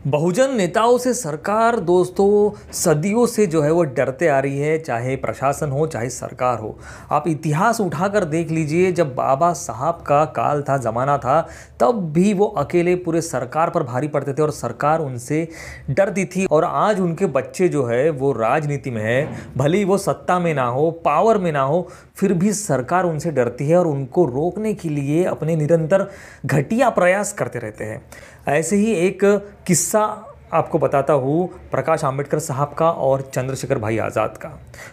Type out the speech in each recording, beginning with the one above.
बहुजन नेताओं से सरकार दोस्तों सदियों से जो है वो डरते आ रही है, चाहे प्रशासन हो चाहे सरकार हो। आप इतिहास उठाकर देख लीजिए, जब बाबा साहब का काल था, ज़माना था, तब भी वो अकेले पूरे सरकार पर भारी पड़ते थे और सरकार उनसे डरती थी। और आज उनके बच्चे जो है वो राजनीति में है, भले ही वो सत्ता में ना हो, पावर में ना हो, फिर भी सरकार उनसे डरती है और उनको रोकने के लिए अपने निरंतर घटिया प्रयास करते रहते हैं। ऐसे ही एक किस्सा आपको बताता हूँ प्रकाश आंबेडकर साहब का और चंद्रशेखर भाई आज़ाद का।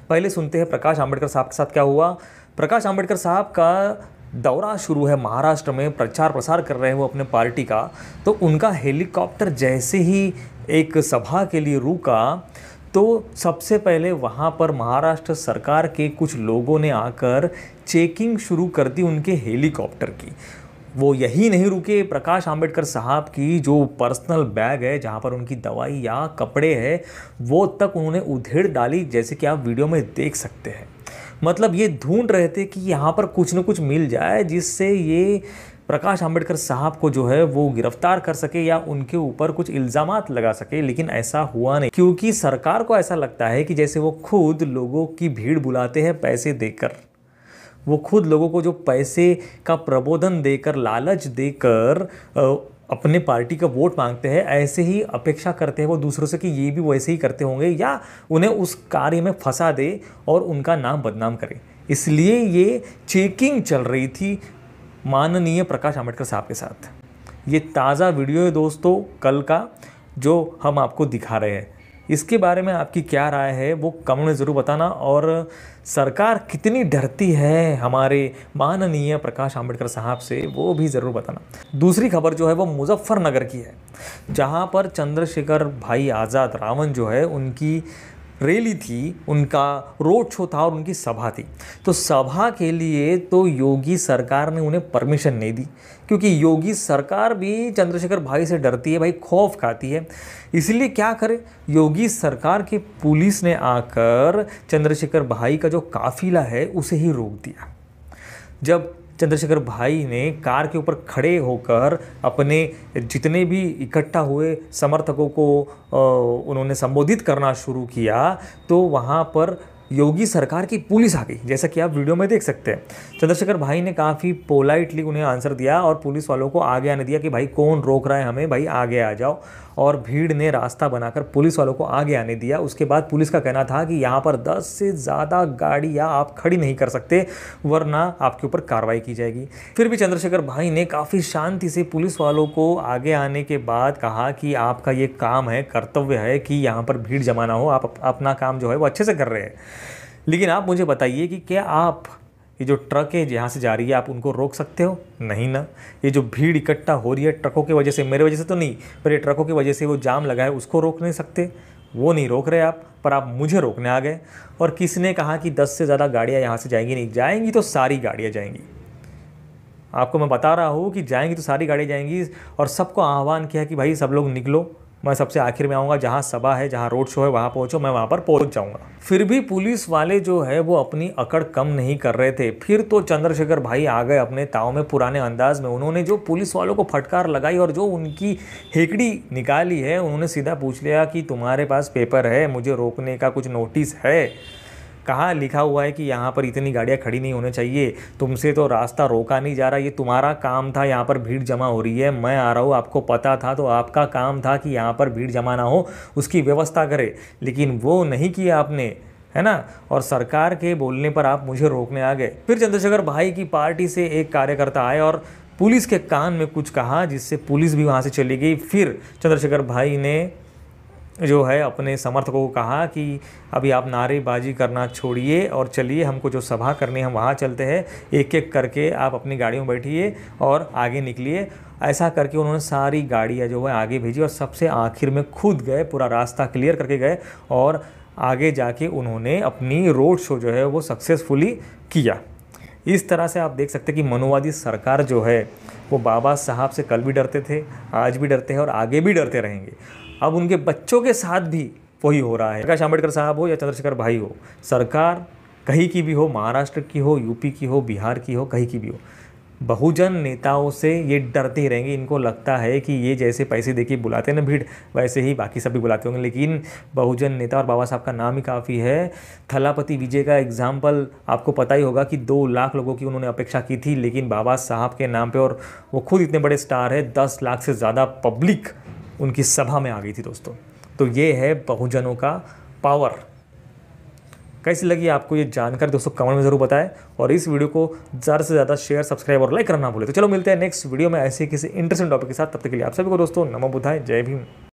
पहले सुनते हैं प्रकाश आंबेडकर साहब के साथ क्या हुआ। प्रकाश आंबेडकर साहब का दौरा शुरू है, महाराष्ट्र में प्रचार प्रसार कर रहे हैं वो अपने पार्टी का। तो उनका हेलीकॉप्टर जैसे ही एक सभा के लिए रुका तो सबसे पहले वहाँ पर महाराष्ट्र सरकार के कुछ लोगों ने आकर चेकिंग शुरू कर दी उनके हेलीकॉप्टर की। वो यही नहीं रुके, प्रकाश आंबेडकर साहब की जो पर्सनल बैग है जहाँ पर उनकी दवाई या कपड़े हैं वो तक उन्होंने उधेड़ डाली, जैसे कि आप वीडियो में देख सकते हैं। मतलब ये ढूंढ रहे थे कि यहाँ पर कुछ न कुछ मिल जाए जिससे ये प्रकाश आंबेडकर साहब को जो है वो गिरफ्तार कर सके या उनके ऊपर कुछ इल्ज़ामात लगा सके, लेकिन ऐसा हुआ नहीं। क्योंकि सरकार को ऐसा लगता है कि जैसे वो खुद लोगों की भीड़ बुलाते हैं पैसे देकर, वो खुद लोगों को जो पैसे का प्रबोधन देकर, लालच देकर अपने पार्टी का वोट मांगते हैं, ऐसे ही अपेक्षा करते हैं वो दूसरों से कि ये भी वैसे ही करते होंगे या उन्हें उस कार्य में फंसा दे और उनका नाम बदनाम करे। इसलिए ये चेकिंग चल रही थी माननीय प्रकाश आंबेडकर साहब के साथ। ये ताज़ा वीडियो है दोस्तों कल का, जो हम आपको दिखा रहे हैं। इसके बारे में आपकी क्या राय है वो कमेंट में ज़रूर बताना, और सरकार कितनी डरती है हमारे माननीय प्रकाश आंबेडकर साहब से वो भी ज़रूर बताना। दूसरी खबर जो है वो मुजफ्फरनगर की है, जहां पर चंद्रशेखर भाई आज़ाद रावण जो है उनकी रैली थी, उनका रोड शो था और उनकी सभा थी। तो सभा के लिए तो योगी सरकार ने उन्हें परमिशन नहीं दी, क्योंकि योगी सरकार भी चंद्रशेखर भाई से डरती है, भाई खौफ खाती है। इसलिए क्या करे, योगी सरकार की पुलिस ने आकर चंद्रशेखर भाई का जो काफिला है उसे ही रोक दिया। जब चंद्रशेखर भाई ने कार के ऊपर खड़े होकर अपने जितने भी इकट्ठा हुए समर्थकों को उन्होंने संबोधित करना शुरू किया, तो वहाँ पर योगी सरकार की पुलिस आ गई, जैसा कि आप वीडियो में देख सकते हैं। चंद्रशेखर भाई ने काफ़ी पोलाइटली उन्हें आंसर दिया और पुलिस वालों को आगे आने दिया कि भाई कौन रोक रहा है हमें, भाई आगे आ जाओ। और भीड़ ने रास्ता बनाकर पुलिस वालों को आगे आने दिया। उसके बाद पुलिस का कहना था कि यहाँ पर 10 से ज़्यादा गाड़ियाँ आप खड़ी नहीं कर सकते, वरना आपके ऊपर कार्रवाई की जाएगी। फिर भी चंद्रशेखर भाई ने काफ़ी शांति से पुलिस वालों को आगे आने के बाद कहा कि आपका ये काम है, कर्तव्य है कि यहाँ पर भीड़ जमा ना हो, आप अपना काम जो है वो अच्छे से कर रहे हैं। लेकिन आप मुझे बताइए कि क्या आप ये जो ट्रक है जहाँ से जा रही है आप उनको रोक सकते हो? नहीं ना। ये जो भीड़ इकट्ठा हो रही है ट्रकों की वजह से, मेरे वजह से तो नहीं, पर ये ट्रकों की वजह से वो जाम लगा है, उसको रोक नहीं सकते? वो नहीं रोक रहे आप, पर आप मुझे रोकने आ गए। और किसने कहा कि 10 से ज़्यादा गाड़ियाँ यहाँ से जाएंगी? नहीं जाएंगी, तो सारी गाड़ियाँ जाएंगी। आपको मैं बता रहा हूँ कि जाएंगी तो सारी गाड़ियाँ जाएंगी। और सबको आह्वान किया कि भाई सब लोग निकलो, मैं सबसे आखिर में आऊँगा, जहाँ सभा है, जहाँ रोड शो है वहाँ पहुँचो, मैं वहाँ पर पहुँच जाऊँगा। फिर भी पुलिस वाले जो है वो अपनी अकड़ कम नहीं कर रहे थे। फिर तो चंद्रशेखर भाई आ गए अपने ताव में, पुराने अंदाज में। उन्होंने जो पुलिस वालों को फटकार लगाई और जो उनकी हेकड़ी निकाली है, उन्होंने सीधा पूछ लिया कि तुम्हारे पास पेपर है, मुझे रोकने का कुछ नोटिस है? कहाँ लिखा हुआ है कि यहाँ पर इतनी गाड़ियाँ खड़ी नहीं होनी चाहिए? तुमसे तो रास्ता रोका नहीं जा रहा, ये तुम्हारा काम था, यहाँ पर भीड़ जमा हो रही है, मैं आ रहा हूँ, आपको पता था, तो आपका काम था कि यहाँ पर भीड़ जमा ना हो उसकी व्यवस्था करे। लेकिन वो नहीं किया आपने, है ना। और सरकार के बोलने पर आप मुझे रोकने आ गए। फिर चंद्रशेखर भाई की पार्टी से एक कार्यकर्ता आए और पुलिस के कान में कुछ कहा, जिससे पुलिस भी वहाँ से चली गई। फिर चंद्रशेखर भाई ने जो है अपने समर्थकों को कहा कि अभी आप नारेबाजी करना छोड़िए और चलिए, हमको जो सभा करनी है हम वहाँ चलते हैं, एक एक करके आप अपनी गाड़ियों में बैठिए और आगे निकलिए। ऐसा करके उन्होंने सारी गाड़ियाँ जो है आगे भेजी और सबसे आखिर में खुद गए, पूरा रास्ता क्लियर करके गए और आगे जाके उन्होंने अपनी रोड शो जो है वो सक्सेसफुली किया। इस तरह से आप देख सकते हैं कि मनुवादी सरकार जो है वो बाबा साहब से कल भी डरते थे, आज भी डरते हैं और आगे भी डरते रहेंगे। अब उनके बच्चों के साथ भी वही हो रहा है। प्रकाश आंबेडकर साहब हो या चंद्रशेखर भाई हो, सरकार कहीं की भी हो, महाराष्ट्र की हो, यूपी की हो, बिहार की हो, कहीं की भी हो, बहुजन नेताओं से ये डरते ही रहेंगे। इनको लगता है कि ये जैसे पैसे देके बुलाते हैं ना भीड़, वैसे ही बाकी सब भी बुलाते होंगे। लेकिन बहुजन नेता और बाबा साहब का नाम ही काफ़ी है। थलापति विजय का एग्जाम्पल आपको पता ही होगा कि 2 लाख लोगों की उन्होंने अपेक्षा की थी, लेकिन बाबा साहब के नाम पे, और वो खुद इतने बड़े स्टार है, 10 लाख से ज़्यादा पब्लिक उनकी सभा में आ गई थी दोस्तों। तो ये है बहुजनों का पावर। कैसी लगी आपको ये जानकारी दोस्तों, कमेंट में ज़रूर बताएं, और इस वीडियो को ज़्यादा से ज़्यादा शेयर, सब्सक्राइब और लाइक करना ना भूलें। तो चलो मिलते हैं नेक्स्ट वीडियो में ऐसे किसी इंटरेस्टिंग टॉपिक के साथ। तब तक के लिए आप सभी को दोस्तों नमो बुद्धाय, जय भीम।